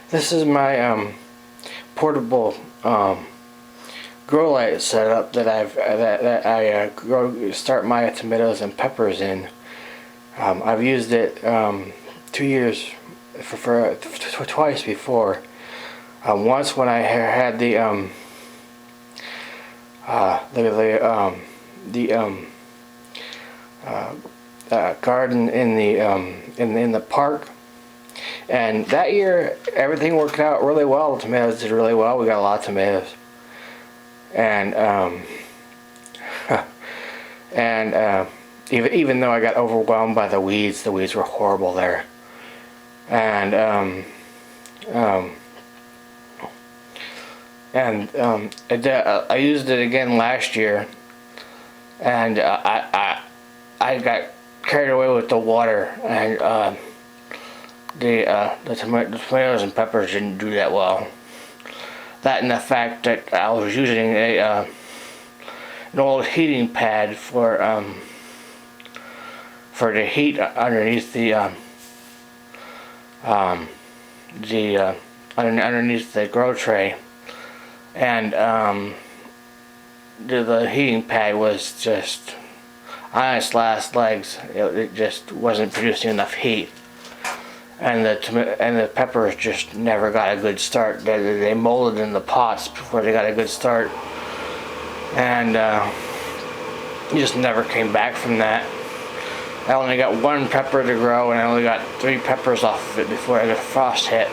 This is my portable grow light setup that I start my tomatoes and peppers in. I've used it 2 years for twice before. Once when I had the garden in the park. And that year, everything worked out really well. The tomatoes did really well. We got a lot of tomatoes, and even though I got overwhelmed by the weeds were horrible there. And I used it again last year, and I got carried away with the water, and the tomatoes and peppers didn't do that well. That and the fact that I was using an old heating pad for the heat underneath underneath the grow tray, and the heating pad was just on its last legs. It just wasn't producing enough heat. And the peppers just never got a good start. They molded in the pots before they got a good start, and just never came back from that. I only got one pepper to grow, and I only got 3 peppers off of it before the frost hit.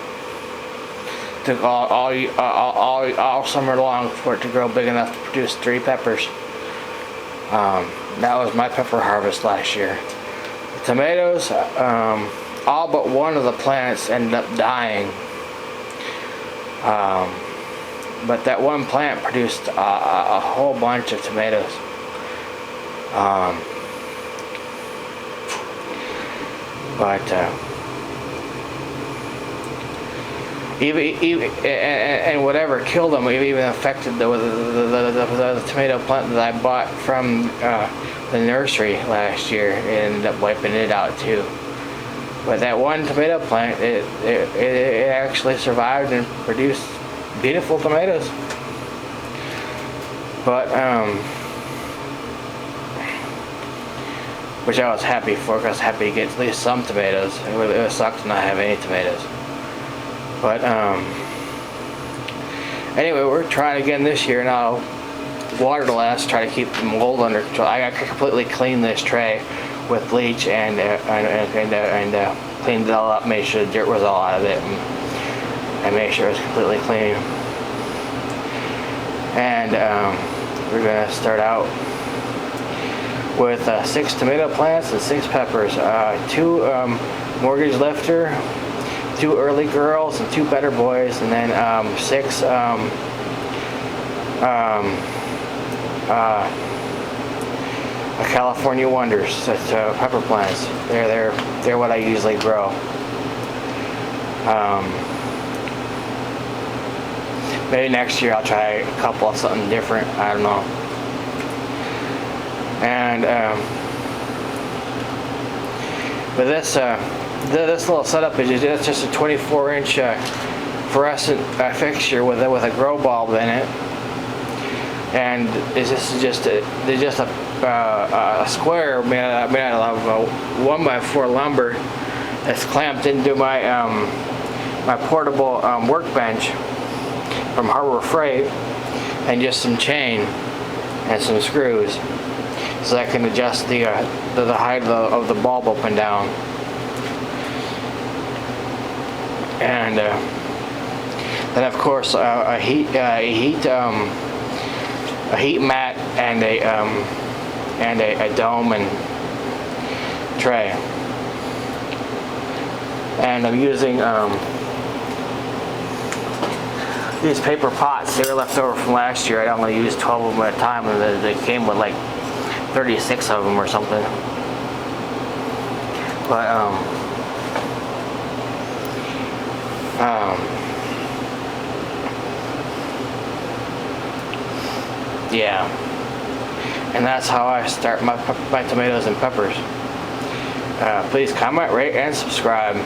Took all summer long for it to grow big enough to produce 3 peppers. That was my pepper harvest last year. The tomatoes. All but one of the plants ended up dying, but that one plant produced a whole bunch of tomatoes. And whatever killed them even affected the tomato plant that I bought from the nursery last year. It ended up wiping it out too. But that one tomato plant, it actually survived and produced beautiful tomatoes. But which I was happy for, because I was happy to get at least some tomatoes. It would suck to not have any tomatoes. But anyway, we're trying again this year, and I'll water the last, try to keep the mold under control. I got completely clean this tray with bleach and cleaned it all up, made sure the dirt was all out of it, and made sure it was completely clean. And we're gonna start out with 6 tomato plants and 6 peppers, 2 mortgage lifter, 2 early girls, and 2 better boys, and then 6 California Wonders, pepper plants. They're what I usually grow. Maybe next year I'll try a couple of something different. I don't know. And but this little setup is just a 24-inch fluorescent fixture with a grow bulb in it. And this is just a square made out of 1x4 lumber that's clamped into my my portable workbench from Harbor Freight, and just some chain and some screws, so I can adjust the height of the bulb up and down. And then of course a heat mat and a dome and tray. And I'm using these paper pots. They were left over from last year. I only used 12 of them at a time, and they came with like 36 of them or something. But yeah, and that's how I start my tomatoes and peppers. Please comment, rate, and subscribe.